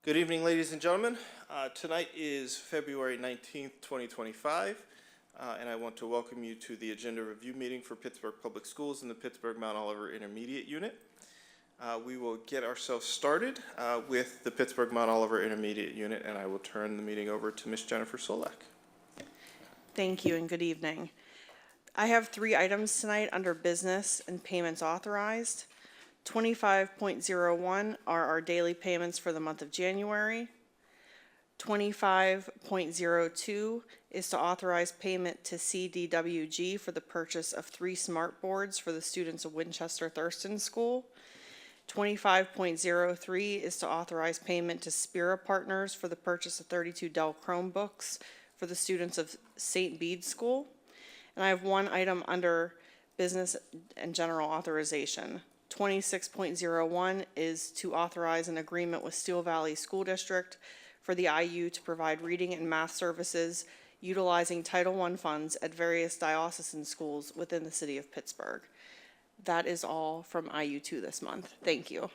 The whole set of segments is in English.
Good evening, ladies and gentlemen. Tonight is February 19th, 2025, and I want to welcome you to the agenda review meeting for Pittsburgh Public Schools in the Pittsburgh Mount Oliver Intermediate Unit. We will get ourselves started with the Pittsburgh Mount Oliver Intermediate Unit, and I will turn the meeting over to Ms. Jennifer Solak. Thank you and good evening. I have 3 items tonight under business and payments authorized. 25.01 are our daily payments for the month of January. 25.02 is to authorize payment to CDWG for the purchase of 3 smart boards for the students of Winchester Thurston School. 25.03 is to authorize payment to Spira Partners for the purchase of 32 Dell Chromebooks for the students of St. Bede School. And I have 1 item under business and general authorization. 26.01 is to authorize an agreement with Steel Valley School District for the IU to provide reading and math services utilizing Title I funds at various diocesan schools within the city of Pittsburgh. That is all from IU2 this month. Thank you.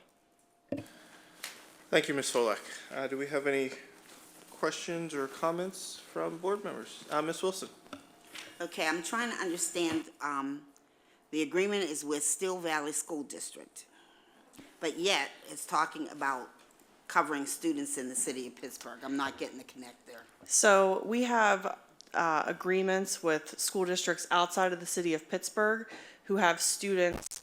Thank you, Ms. Solak. Do we have any questions or comments from board members? Ms. Wilson. Okay, I'm trying to understand, the agreement is with Steel Valley School District, but yet it's talking about covering students in the city of Pittsburgh. I'm not getting the connect there. So we have agreements with school districts outside of the city of Pittsburgh who have students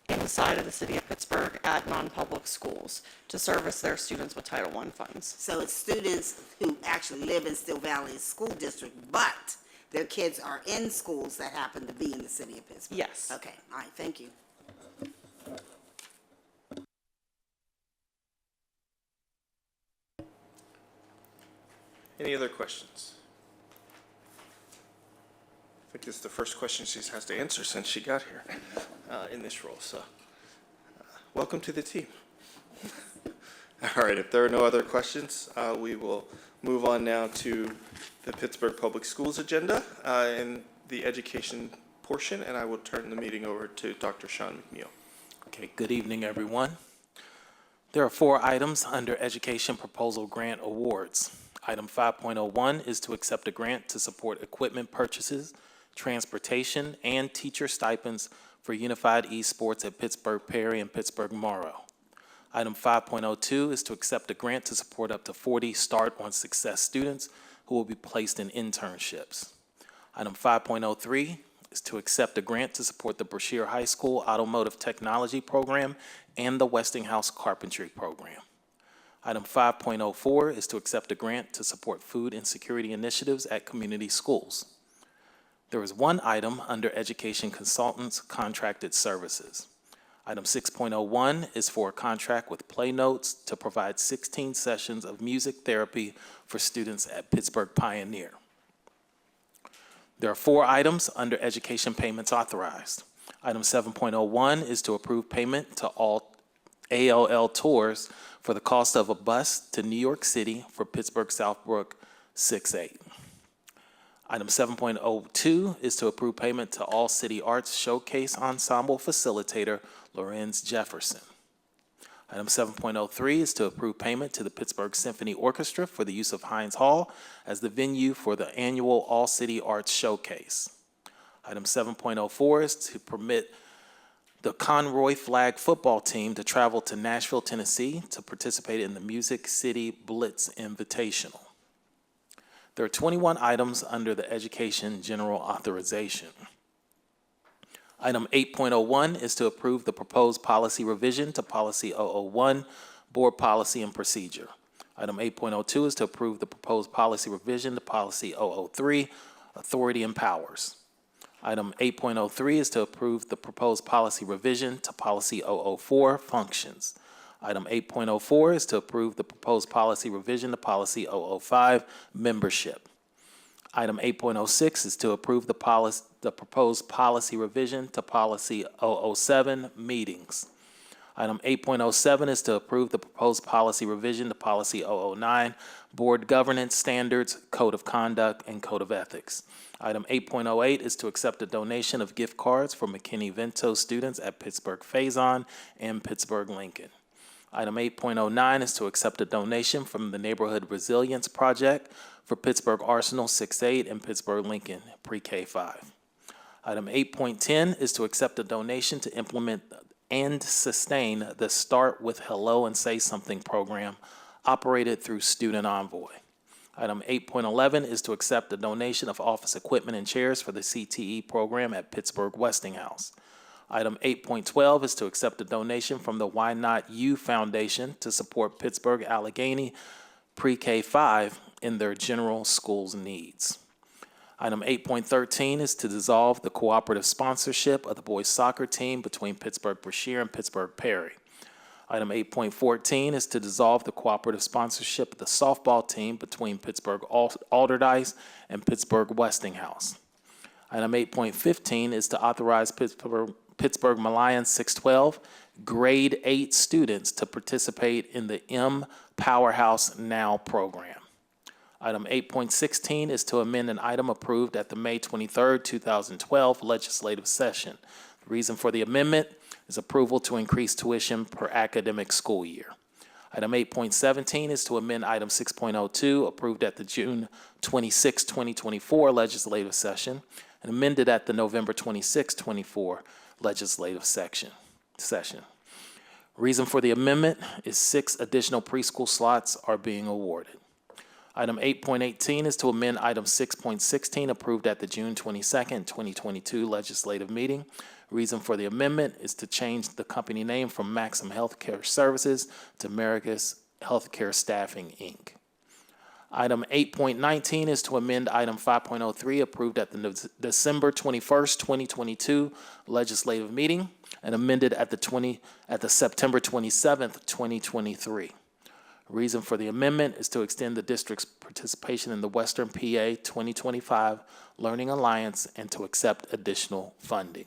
inside of the city of Pittsburgh at non-public schools to service their students with Title I funds. So it's students who actually live in Steel Valley School District, but their kids are in schools that happen to be in the city of Pittsburgh? Yes. Okay, all right, thank you. Any other questions? I think this is the first question she has to answer since she got here in this role. So, welcome to the team. All right, if there are no other questions, we will move on now to the Pittsburgh Public Schools agenda and the education portion, and I will turn the meeting over to Dr. Sean McNeil. Okay, good evening, everyone. There are 4 items under Education Proposal Grant Awards. Item 5.01 is to accept a grant to support equipment purchases, transportation, and teacher stipends for Unified Esports at Pittsburgh Perry and Pittsburgh Morrow. Item 5.02 is to accept a grant to support up to 40 Start on Success students who will be placed in internships. Item 5.03 is to accept a grant to support the Brashear High School Automotive Technology Program and the Westinghouse Carpentry Program. Item 5.04 is to accept a grant to support food insecurity initiatives at community schools. There is 1 item under Education Consultants Contracted Services. Item 6.01 is for a contract with Play Notes to provide 16 sessions of music therapy for students at Pittsburgh Pioneer. There are 4 items under Education Payments Authorized. Item 7.01 is to approve payment to all ALL tours for the cost of a bus to New York City for Pittsburgh Southbrook 6-8. Item 7.02 is to approve payment to All City Arts Showcase Ensemble Facilitator Lorenz Jefferson. Item 7.03 is to approve payment to the Pittsburgh Symphony Orchestra for the use of Hines Hall as the venue for the annual All City Arts Showcase. Item 7.04 is to permit the Conroy Flag football team to travel to Nashville, Tennessee to participate in the Music City Blitz Invitational. There are 21 items under the Education General Authorization. Item 8.01 is to approve the proposed policy revision to Policy 001, Board Policy and Procedure. Item 8.02 is to approve the proposed policy revision to Policy 003, Authority and Powers. Item 8.03 is to approve the proposed policy revision to Policy 004, Functions. Item 8.04 is to approve the proposed policy revision to Policy 005, Membership. Item 8.06 is to approve the proposed policy revision to Policy 007, Meetings. Item 8.07 is to approve the proposed policy revision to Policy 009, Board Governance Standards, Code of Conduct, and Code of Ethics. Item 8.08 is to accept a donation of gift cards for McKinney-Vento students at Pittsburgh Faison and Pittsburgh Lincoln. Item 8.09 is to accept a donation from the Neighborhood Resilience Project for Pittsburgh Arsenal 6-8 and Pittsburgh Lincoln Pre-K 5. Item 8.10 is to accept a donation to implement and sustain the Start with Hello and Say Something program operated through Student Envoy. Item 8.11 is to accept a donation of office equipment and chairs for the CTE program at Pittsburgh Westinghouse. Item 8.12 is to accept a donation from the Why Not You Foundation to support Pittsburgh Allegheny Pre-K 5 in their general schools needs. Item 8.13 is to dissolve the cooperative sponsorship of the boys soccer team between Pittsburgh Brashear and Pittsburgh Perry. Item 8.14 is to dissolve the cooperative sponsorship of the softball team between Pittsburgh Alderdice and Pittsburgh Westinghouse. Item 8.15 is to authorize Pittsburgh Malayan 612 grade 8 students to participate in the M Powerhouse Now program. Item 8.16 is to amend an item approved at the May 23rd, 2012 legislative session. The reason for the amendment is approval to increase tuition per academic school year. Item 8.17 is to amend item 6.02 approved at the June 26, 2024 legislative session and amended at the November 26, 2024 legislative session. Reason for the amendment is 6 additional preschool slots are being awarded. Item 8.18 is to amend item 6.16 approved at the June 22nd, 2022 legislative meeting. Reason for the amendment is to change the company name from Maxim Healthcare Services to Americas Healthcare Staffing, Inc. Item 8.19 is to amend item 5.03 approved at the December 21st, 2022 legislative meeting and amended at the September 27th, 2023. Reason for the amendment is to extend the district's participation in the Western PA 2025 Learning Alliance and to accept additional funding.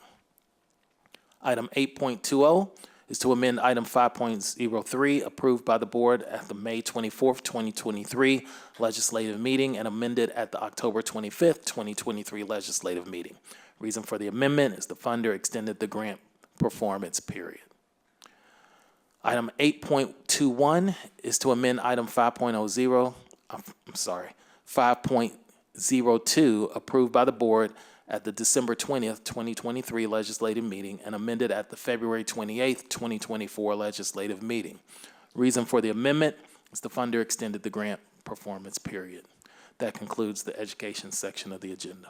Item 8.20 is to amend item 5.03 approved by the board at the May 24th, 2023 legislative meeting and amended at the October 25th, 2023 legislative meeting. Reason for the amendment is the funder extended the grant performance period. Item 8.21 is to amend item 5.02 approved by the board at the December 20th, 2023 legislative meeting and amended at the February 28th, 2024 legislative meeting. Reason for the amendment is the funder extended the grant performance period. That concludes the education section of the agenda.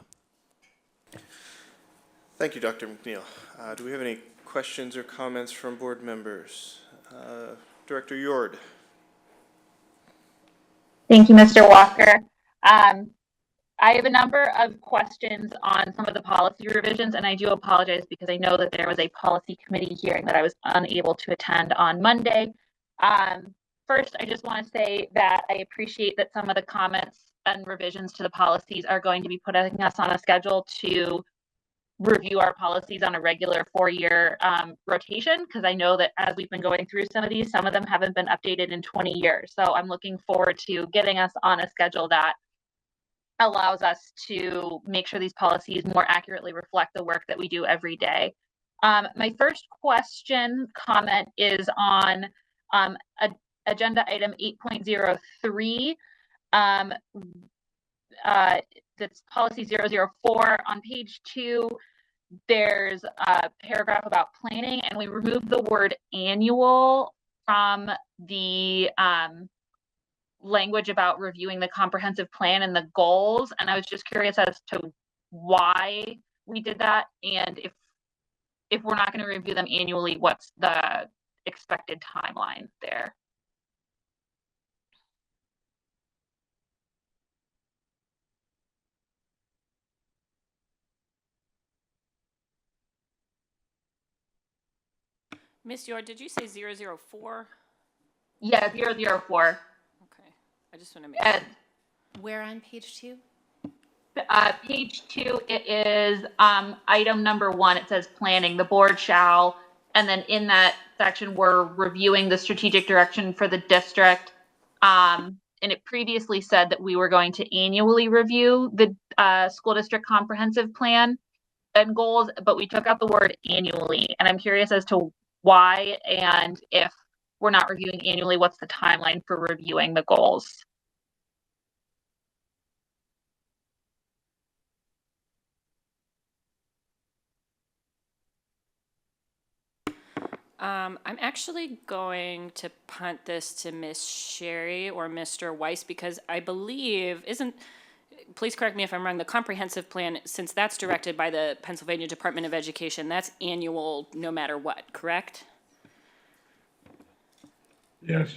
Thank you, Dr. McNeil. Do we have any questions or comments from board members? Director Yord. Thank you, Mr. Walker. I have a number of questions on some of the policy revisions, and I do apologize because I know that there was a policy committee hearing that I was unable to attend on Monday. First, I just want to say that I appreciate that some of the comments and revisions to the policies are going to be putting us on a schedule to review our policies on a regular 4-year rotation, because I know that as we've been going through some of these, some of them haven't been updated in 20 years. So I'm looking forward to getting us on a schedule that allows us to make sure these policies more accurately reflect the work that we do every day. My first comment is on agenda item 8.03. That's policy 004 on page 2. There's a paragraph about planning, and we removed the word annual from the language about reviewing the comprehensive plan and the goals. And I was just curious as to why we did that, and if we're not going to review them annually, what's the expected timeline there? Miss Yord, did you say 004? Yeah, 004. Okay, I just want to make sure. Where on page 2? Page 2, it is item number 1. It says planning. The board shall, and then in that section, we're reviewing the strategic direction for the district. And it previously said that we were going to annually review the school district comprehensive plan and goals, but we took out the word annually. And I'm curious as to why and if we're not reviewing annually, what's the timeline for reviewing the goals? I'm actually going to punt this to Miss Sherry or Mr. Weiss because I believe, please correct me if I'm wrong, the comprehensive plan, since that's directed by the Pennsylvania Department of Education, that's annual no matter what, correct? Yes.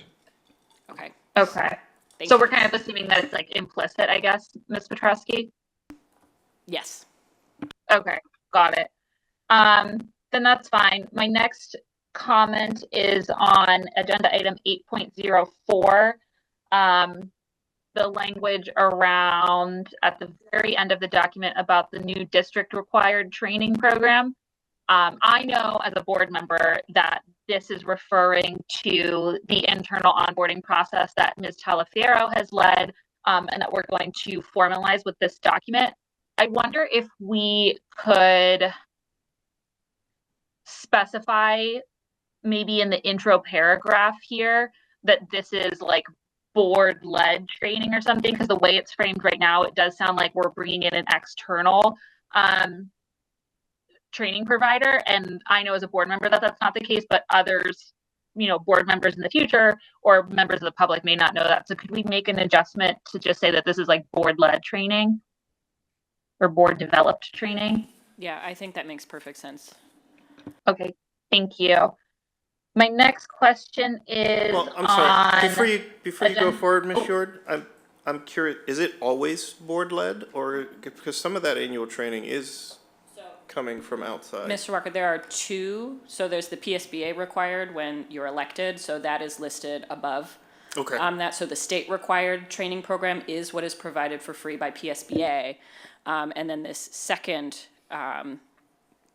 Okay. Okay. Thank So you. we're kind of assuming that it's like implicit, I guess, Ms. Petrovsky? Yes. Okay, got it. Then that's fine. My next comment is on agenda item 8.04. The language around at the very end of the document about the new district required training program. I know as a board member that this is referring to the internal onboarding process that Ms. Talaferro has led, and that we're going to formalize with this document. I wonder if we could specify maybe in the intro paragraph here that this is like board-led training or something, because the way it's framed right now, it does sound like we're bringing in an external training provider. And I know as a board member that that's not the case, but others, board members in the future or members of the public may not know that. So could we make an adjustment to just say that this is like board-led training or board-developed training? Yeah, I think that makes perfect sense. Okay, thank you. My next question is Well, I'm sorry. on Before you go agenda- forward, Ms. Oh. Short, I'm curious. Is it always board led, or because some of that annual training is coming from outside? Mr. Walker, there are two. So there's the PSBA required when you're elected, so that is listed above. Okay. So the state required training program is what is provided for free by PSBA. And then this second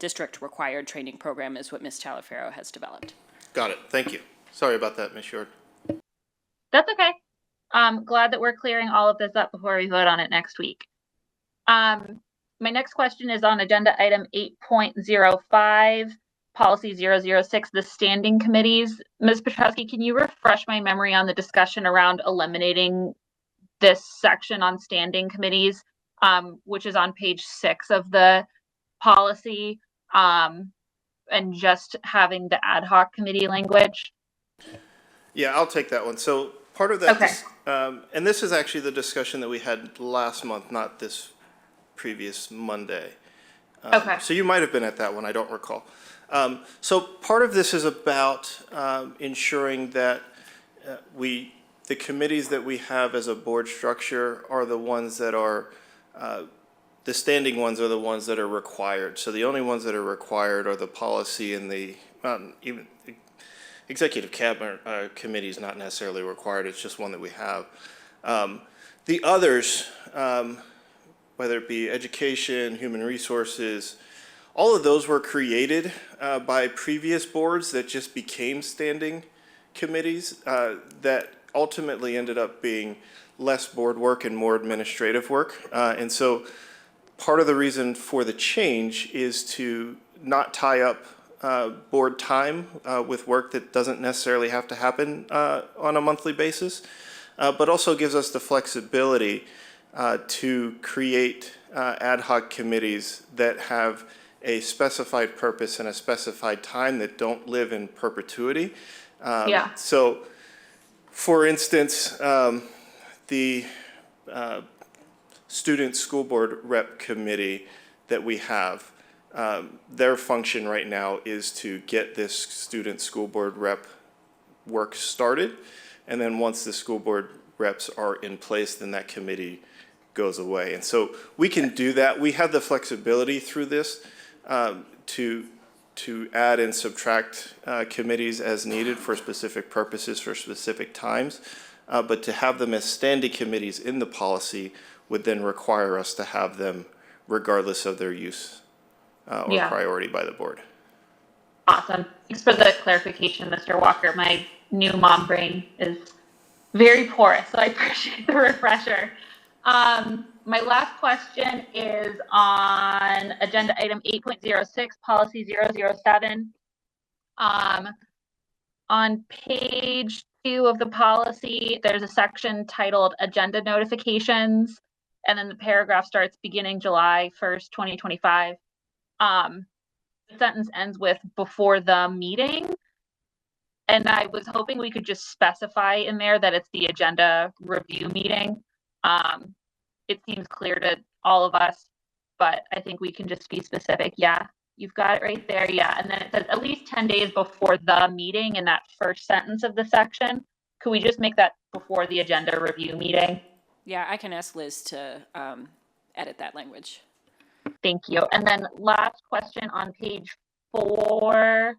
district required training program is what Ms. Talaferro has developed. Got it. Thank you. Sorry about that, Ms. Short. That's okay. I'm glad that we're clearing all of this up before we vote on it next week. My next question is on agenda item 8.05, policy 006, the standing committees. Ms. Petrovsky, can you refresh my memory on the discussion around eliminating this section on standing committees, which is on page 6 of the policy, and just having the ad hoc committee language? Yeah, I'll take that one. So part of that, Okay. and this is actually the discussion that we had last month, not this previous Monday. Okay. So you might have been at that one, I don't recall. So part of this is about ensuring that the committees that we have as a board structure are the ones that are, the standing ones are the ones that are required. So the only ones that are required are the policy and the, even executive cabinet committee is not necessarily required, it's just one that we have. The others, whether it be education, human resources, all of those were created by previous boards that just became standing committees that ultimately ended up being less board work and more administrative work. And so part of the reason for the change is to not tie up board time with work that doesn't necessarily have to happen on a monthly basis, but also gives us the flexibility to create ad hoc committees that have a specified purpose and a specified time that don't live in perpetuity. Yeah. So, for instance, the student school board rep committee that we have, their function right now is to get this student school board rep work started. And then once the school board reps are in place, then that committee goes away. And so we can do that. We have the flexibility through this to add and subtract committees as needed for specific purposes, for specific times. But to have them as standing committees in the policy would then require us to have them regardless of their use or Yeah. priority by the board. Awesome. Thanks for the clarification, Mr. Walker. My new mom brain is very porous, so I appreciate the refresher. My last question is on agenda item 8.06, policy 007. On On page 2 of the policy, there's a section titled Agenda Notifications, and then the paragraph starts beginning July 1st, 2025. The sentence ends with before the meeting. And I was hoping we could just specify in there that it's the agenda review meeting. It seems clear to all of us, but I think we can just be specific. Yeah, you've got it right there. Yeah, and then it says at least 10 days before the meeting in that first sentence of the section. Could we just make that before the agenda review meeting? Yeah, I can ask Liz to edit that language. Thank you. And then last question on page 4.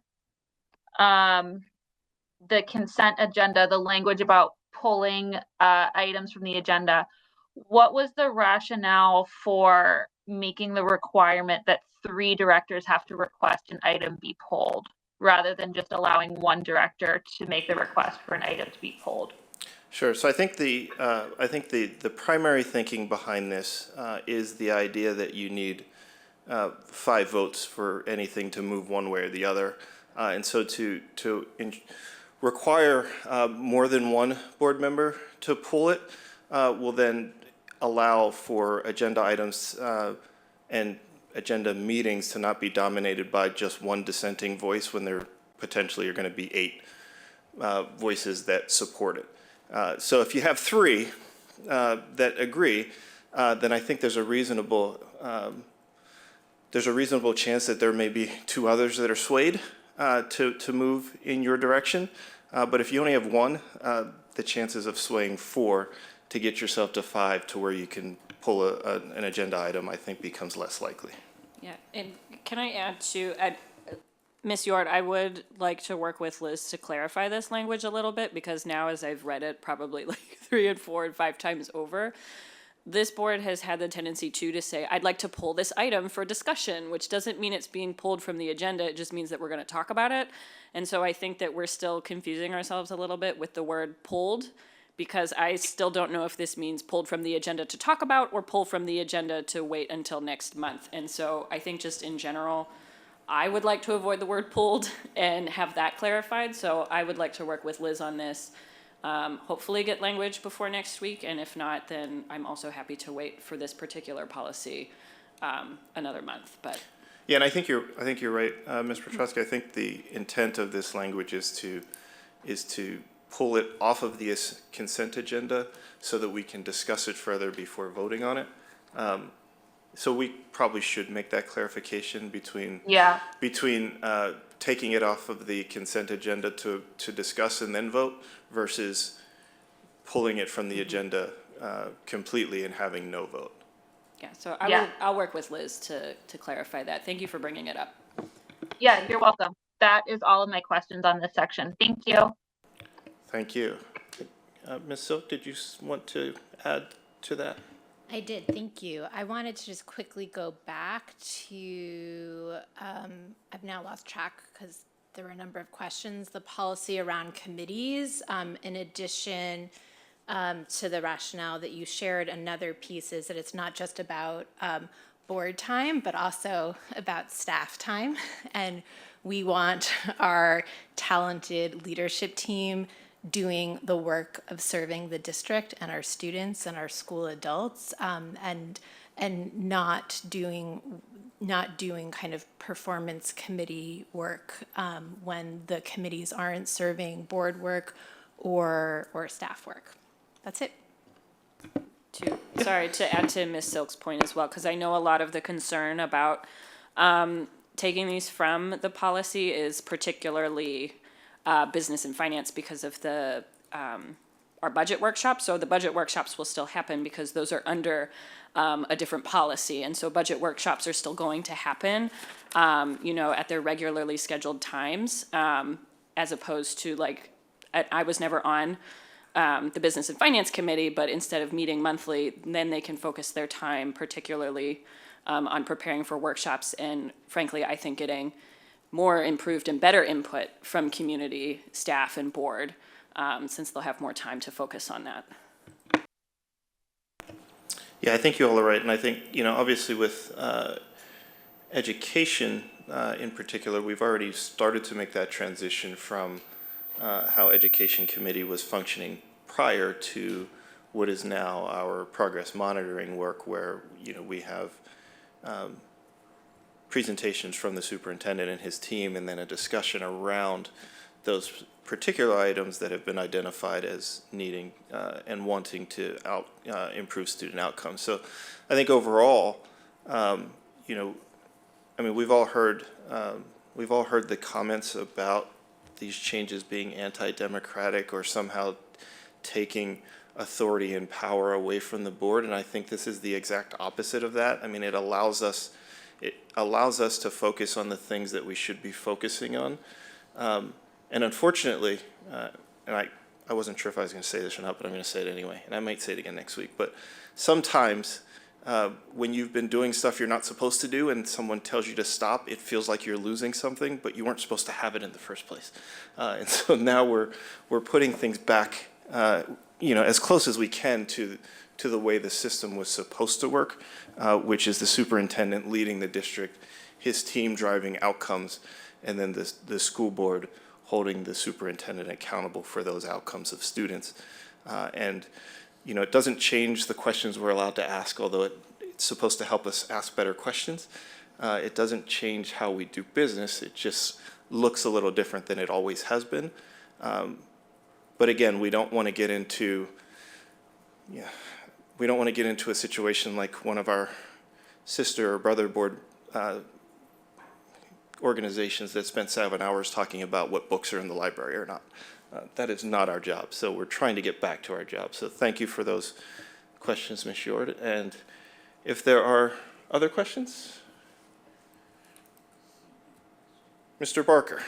The consent agenda, the language about pulling items from the agenda. What was the rationale for making the requirement that 3 directors have to request an item be pulled, rather than just allowing 1 director to make the request for an item to be pulled? Sure. So I think the primary thinking behind this is the idea that you need 5 votes for anything to move one way or the other, and so to require more than 1 board member to pull it will then allow for agenda items and agenda meetings to not be dominated by just 1 dissenting voice when there potentially are going to be 8 voices that support it. So if you have 3 that agree, then I think there's a reasonable chance that there may be 2 others that are swayed to move in your direction. But if you only have 1, the chances of swaying 4 to get yourself to 5 to where you can pull an agenda item, I think becomes less likely. Yeah, and can I add to, Ms. Yord, I would like to work with Liz to clarify this language a little bit, because now as I've read it probably like 3 and 4 and 5 times over, this board has had the tendency to say, I'd like to pull this item for discussion, which doesn't mean it's being pulled from the agenda. It just means that we're going to talk about it. And so I think that we're still confusing ourselves a little bit with the word pulled, because I still don't know if this means pulled from the agenda to talk about or pull from the agenda to wait until next month. And so I think just in general, I would like to avoid the word pulled and have that clarified. So I would like to work with Liz on this. Hopefully get language before next week, and if not, then I'm also happy to wait for this particular policy another month. But yeah, and I think you're right, Ms. Petrosky. I think the intent of this language is to pull it off of the consent agenda so that we can discuss it further before voting on it. So we probably should make that clarification between taking it off of the consent agenda to discuss and then vote versus pulling it from the agenda completely and having no vote. yeah, so I'll work with Liz to clarify that. Thank you for bringing it up. Yeah, you're welcome. That is all of my questions on this section. Thank you. Thank you. Ms. Silk, did you want to add to that? I did, thank you. I wanted to just quickly go back to, I've now lost track because there were a number of questions, the policy around committees. In addition to the rationale that you shared, another piece is that it's not just about board time, but also about staff time. And we want our talented leadership team doing the work of serving the district and our students and our school adults, and not doing kind of performance committee work when the committees aren't serving board work or staff work. That's it. To add to Ms. Silk's point as well, because I know a lot of the concern about taking these from the policy is particularly business and finance because of the our budget workshops. So the budget workshops will still happen because those are under a different policy, and so budget workshops are still going to happen, at their regularly scheduled times, as opposed to like I was never on the business and finance committee, but instead of meeting monthly, then they can focus their time particularly on preparing for workshops, and frankly, I think getting more improved and better input from community staff and board, since they'll have more time to focus on that. Yeah, I think you all are right. And I think, obviously with education in particular, we've already started to make that transition from how Education Committee was functioning prior to what is now our progress monitoring work, where, you know, we have presentations from the superintendent and his team, and then a discussion around those particular items that have been identified as needing and wanting to improve student outcomes. So I think overall, you know, I mean, we've all heard the comments about these changes being anti-democratic or somehow taking authority and power away from the board, and I think this is the exact opposite of that. I mean, it allows us to focus on the things that we should be focusing on. And unfortunately, and I wasn't sure if I was going to say this or not, but I'm going to say it anyway, and I might say it again next week, but sometimes when you've been doing stuff you're not supposed to do and someone tells you to stop, it feels like you're losing something, but you weren't supposed to have it in the first place. And so now we're putting things back, you know, as close as we can to the way the system was supposed to work, which is the superintendent leading the district, his team driving outcomes, and then the school board holding the superintendent accountable for those outcomes of students. And, you know, it doesn't change the questions we're allowed to ask, although it's supposed to help us ask better questions. It doesn't change how we do business. It just looks a little different than it always has been. But again, we don't want to get into, we don't want to get into a situation like one of our sister or brother board organizations that spent 7 hours talking about what books are in the library or not. That is not our job. So we're trying to get back to our job. So thank you for those questions, Ms. Yord. And if there are other questions? Mr. Barker.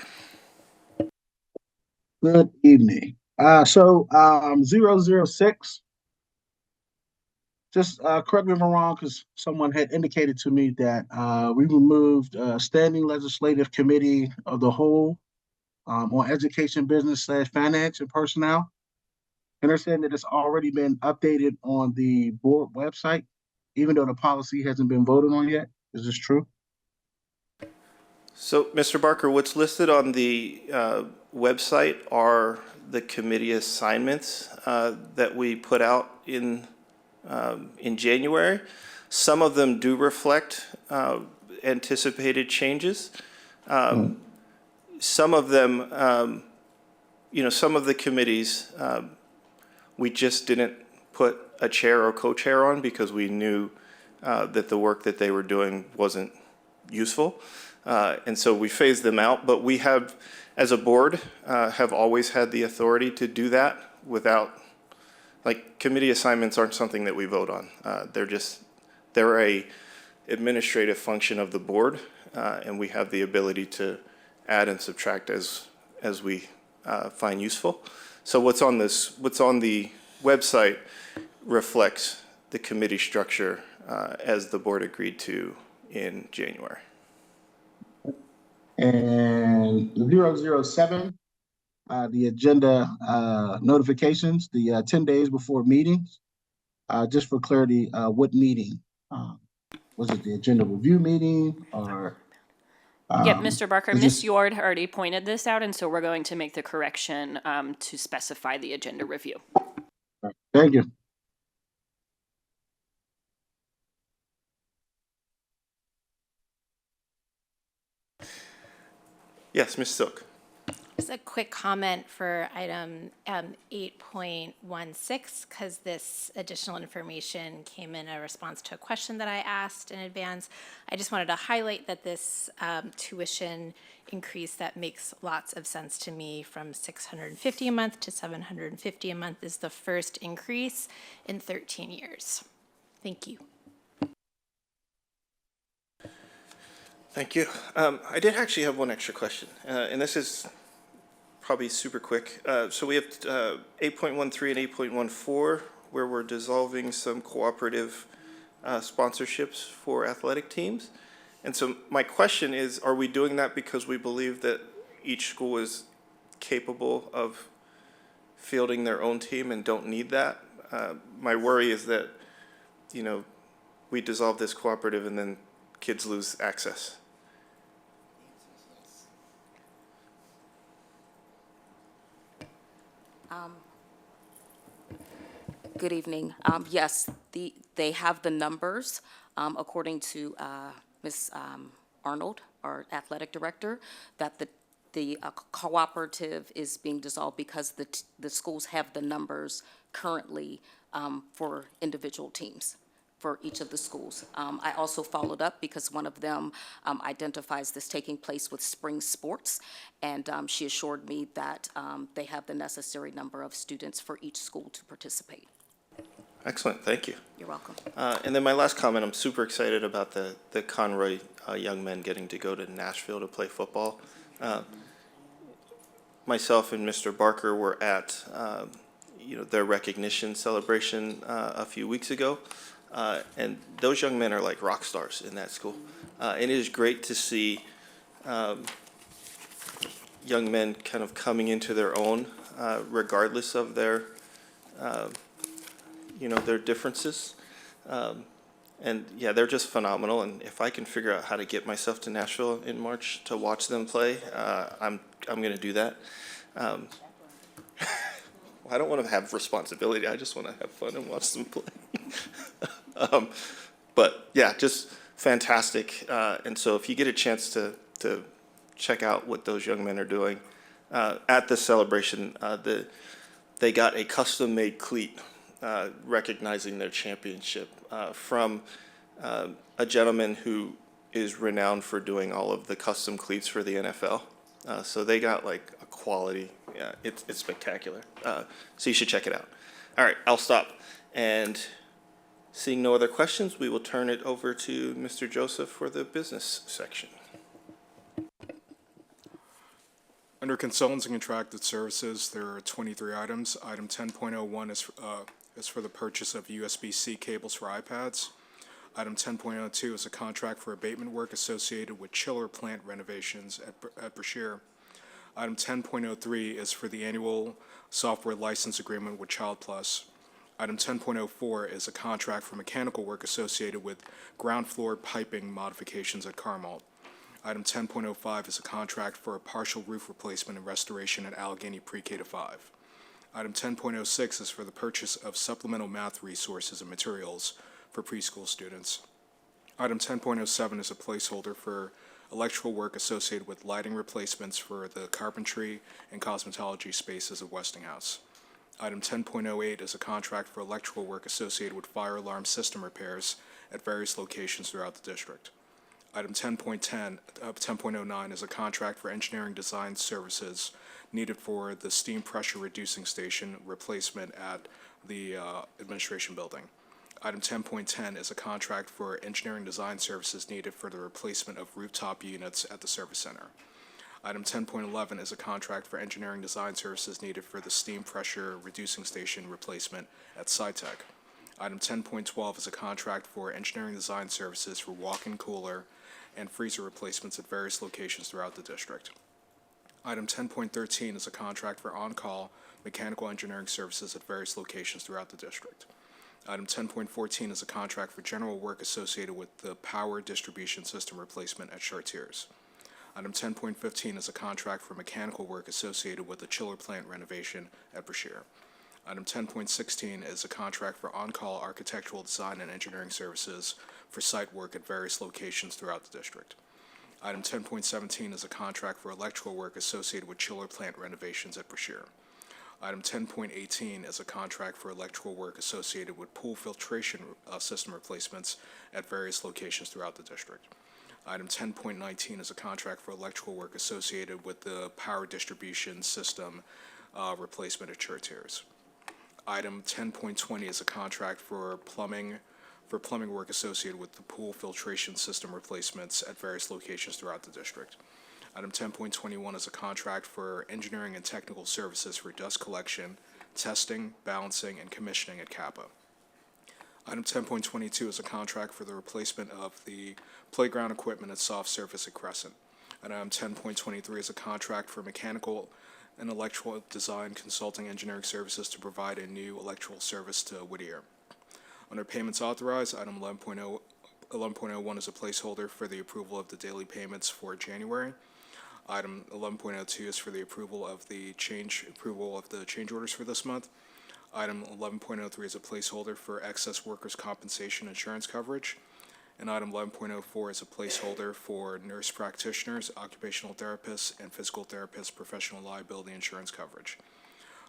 Good evening. 006, just correct me if I'm wrong, because someone had indicated to me that we removed Standing Legislative Committee of the Whole on Education, Business / Finance and Personnel. I understand that it's already been updated on the board website, even though the policy hasn't been voted on yet. Is this true? So, Mr. Barker, what's listed on the website are the committee assignments that we put out in January. Some of them do reflect anticipated changes. Some of them, you know, some of the committees, we just didn't put a chair or co-chair on because we knew that the work that they were doing wasn't useful. And so we phased them out, but we have, as a board, have always had the authority to do that without, like, committee assignments aren't something that we vote on. They're a administrative function of the board, and we have the ability to add and subtract as we find useful. So what's on the website reflects the committee structure as the board agreed to in January. And 007, the agenda notifications, the 10 days before meetings. Just for clarity, what meeting? Was it the agenda review meeting or? Yep, Mr. Barker, Ms. Yord already pointed this out, and so we're going to make the correction to specify the agenda review. Thank you. Yes, Ms. Silk. Just a quick comment for item 8.16, because this additional information came in a response to a question that I asked in advance. I just wanted to highlight that this tuition increase that makes lots of sense to me from $650 a month to $750 a month is the first increase in 13 years. Thank you. Thank you. I did actually have one extra question, and this is probably super quick. So we have 8.13 and 8.14, where we're dissolving some cooperative sponsorships for athletic teams. And so my question is, are we doing that because we believe that each school is capable of fielding their own team and don't need that? My worry is that, you know, we dissolve this cooperative and then kids lose access. Good evening. Yes, they have the numbers, according to Ms. Arnold, our athletic director, that the cooperative is being dissolved because the schools have the numbers currently for individual teams for each of the schools. I also followed up because one of them identifies this taking place with spring sports, and she assured me that they have the necessary number of students for each school to participate. Excellent, thank you. You're welcome. And then my last comment, I'm super excited about the Conroy young men getting to go to Nashville to play football. Myself and Mr. Barker were at their recognition celebration a few weeks ago, and those young men are like rock stars in that school. And it is great to see young men kind of coming into their own, regardless of their their differences. And yeah, they're just phenomenal. And if I can figure out how to get myself to Nashville in March to watch them play, I'm going to do that. I don't want to have responsibility. I just want to have fun and watch them play. But yeah, just fantastic. And so if you get a chance to check out what those young men are doing at the celebration, they got a custom-made cleat recognizing their championship from a gentleman who is renowned for doing all of the custom cleats for the NFL. So they got like a quality, it's spectacular. So you should check it out. All right, I'll stop. And seeing no other questions, we will turn it over to Mr. Joseph for the business section. Under consultants and contracted services, there are 23 items. Item 10.01 is for the purchase of USB-C cables for iPads. Item 10.02 is a contract for abatement work associated with chiller plant renovations at Brashear. Item 10.03 is for the annual software license agreement with Child Plus. Item 10.04 is a contract for mechanical work associated with ground floor piping modifications at Carmalt. Item 10.05 is a contract for a partial roof replacement and restoration at Allegheny Pre-K to 5. Item 10.06 is for the purchase of supplemental math resources and materials for preschool students. Item 10.07 is a placeholder for electrical work associated with lighting replacements for the carpentry and cosmetology spaces of Westinghouse. Item 10.08 is a contract for electrical work associated with fire alarm system repairs at various locations throughout the district. Item 10.09 is a contract for engineering design services needed for the steam pressure reducing station replacement at the administration building. Item 10.10 is a contract for engineering design services needed for the replacement of rooftop units at the service center. Item 10.11 is a contract for engineering design services needed for the steam pressure reducing station replacement at SciTech. Item 10.12 is a contract for engineering design services for walk-in cooler and freezer replacements at various locations throughout the district. Item 10.13 is a contract for on-call mechanical engineering services at various locations throughout the district. Item 10.14 is a contract for general work associated with the power distribution system replacement at Chartiers. Item 10.15 is a contract for mechanical work associated with the chiller plant renovation at Brashear. Item 10.16 is a contract for on-call architectural design and engineering services for site work at various locations throughout the district. Item 10.17 is a contract for electrical work associated with chiller plant renovations at Brashear. Item 10.18 is a contract for electrical work associated with pool filtration system replacements at various locations throughout the district. Item 10.19 is a contract for electrical work associated with the power distribution system replacement at Chartiers. Item 10.20 is a contract for plumbing work associated with the pool filtration system replacements at various locations throughout the district. Item 10.21 is a contract for engineering and technical services for dust collection, testing, balancing, and commissioning at Kappa. Item 10.22 is a contract for the replacement of the playground equipment at Soft Surface at Crescent. And item 10.23 is a contract for mechanical and electrical design consulting engineering services to provide a new electrical service to Whittier. Under payments authorized, item 11.01 is a placeholder for the approval of the daily payments for January. Item 11.02 is for the approval of the change orders for this month. Item 11.03 is a placeholder for excess workers' compensation insurance coverage. And item 11.04 is a placeholder for nurse practitioners, occupational therapists, and physical therapists' professional liability insurance coverage.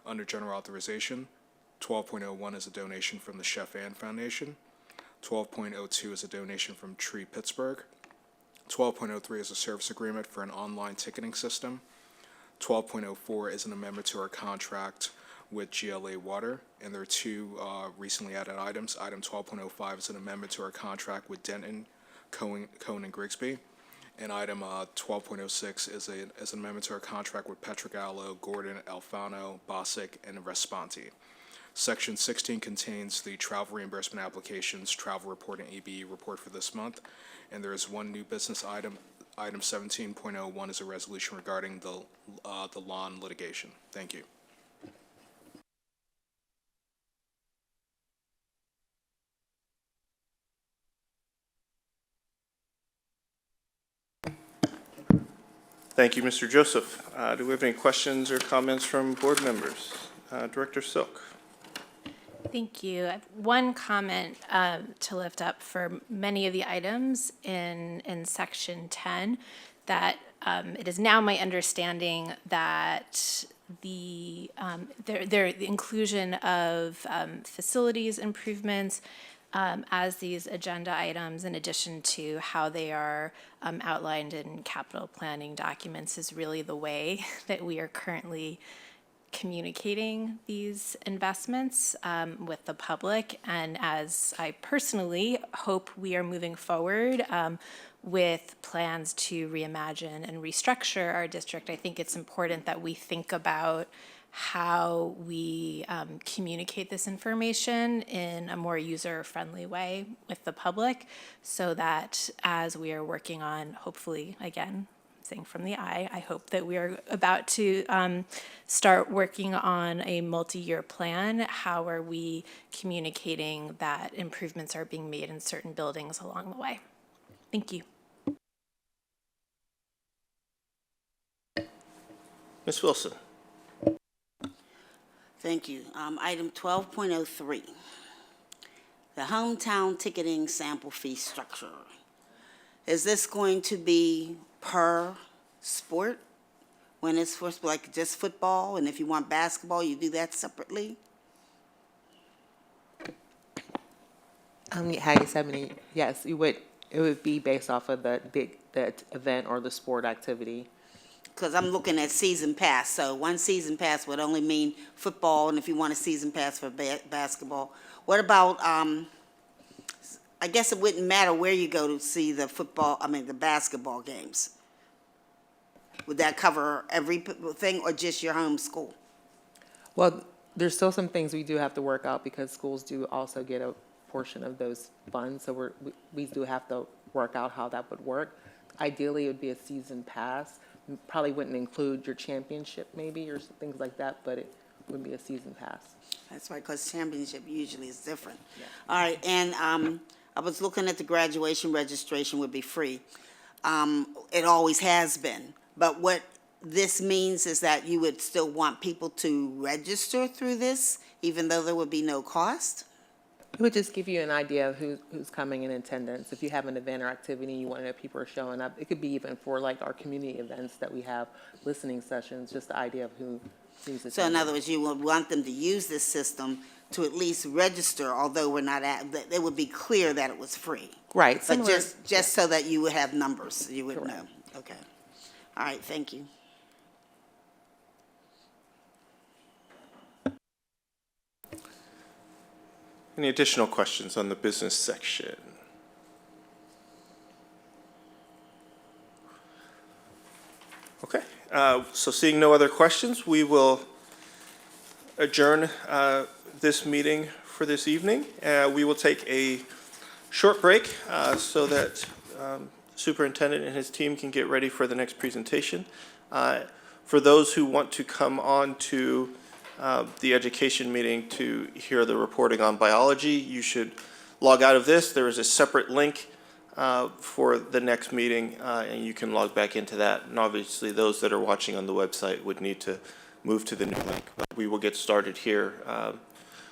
Under general authorization, 12.01 is a donation from the Chef Ann Foundation. 12.02 is a donation from Tree Pittsburgh. 12.03 is a service agreement for an online ticketing system. 12.04 is an amendment to our contract with GLA Water, and there are two recently added items. Item 12.05 is an amendment to our contract with Denton, Cohen and Grigsby. And item 12.06 is an amendment to our contract with Petrogallo, Gordon, Alfano, Bosick, and Responti. Section 16 contains the travel reimbursement applications, travel report, and ABE report for this month. And there is one new business item. Item 17.01 is a resolution regarding the lawn litigation. Thank you. Thank you, Mr. Joseph. Do we have any questions or comments from board members? Director Silk. Thank you. I have one comment to lift up for many of the items in section 10, that it is now my understanding that the inclusion of facilities improvements as these agenda items, in addition to how they are outlined in capital planning documents, is really the way that we are currently communicating these investments with the public. And as I personally hope we are moving forward with plans to reimagine and restructure our district, I think it's important that we think about how we communicate this information in a more user-friendly way with the public, so that as we are working on, hopefully, again, saying from the eye, I hope that we are about to start working on a multi-year plan. How are we communicating that improvements are being made in certain buildings along the way? Thank you. Ms. Wilson. Thank you. Item 12.03, the hometown ticketing sample fee structure. Is this going to be per sport? When it's for like just football, and if you want basketball, you do that separately? Hi, Stephanie. Yes, it would be based off of the event or the sport activity. Because I'm looking at season pass, so one season pass would only mean football, and if you want a season pass for basketball. What about, I guess it wouldn't matter where you go to see the the basketball games. Would that cover everything or just your home school? Well, there's still some things we do have to work out, because schools do also get a portion of those funds, so we do have to work out how that would work. Ideally, it would be a season pass. Probably wouldn't include your championship maybe or things like that, but it would be a season pass. That's right, because championship usually is different. Yeah. All right, and I was looking at the graduation registration would be free. It always has been, but what this means is that you would still want people to register through this, even though there would be no cost? It would just give you an idea of who's coming in attendance. If you have an event or activity, you want to know if people are showing up. It could be even for like our community events that we have, listening sessions, just the idea of who seems to. So in other words, you would want them to use this system to at least register, although we're not it would be clear that it was free. Right. But just so that you would have numbers, you would Correct. know. Okay. All right, thank you. Any additional questions on the business section? Okay, so seeing no other questions, we will adjourn this meeting for this evening. We will take a short break so that superintendent and his team can get ready for the next presentation. For those who want to come on to the education meeting to hear the reporting on biology, you should log out of this. There is a separate link for the next meeting, and you can log back into that. And obviously, those that are watching on the website would need to move to the new link. But we will get started here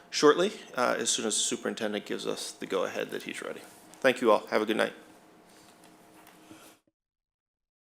shortly, as soon as the superintendent gives us the go-ahead that he's ready. Thank you all. Have a good night.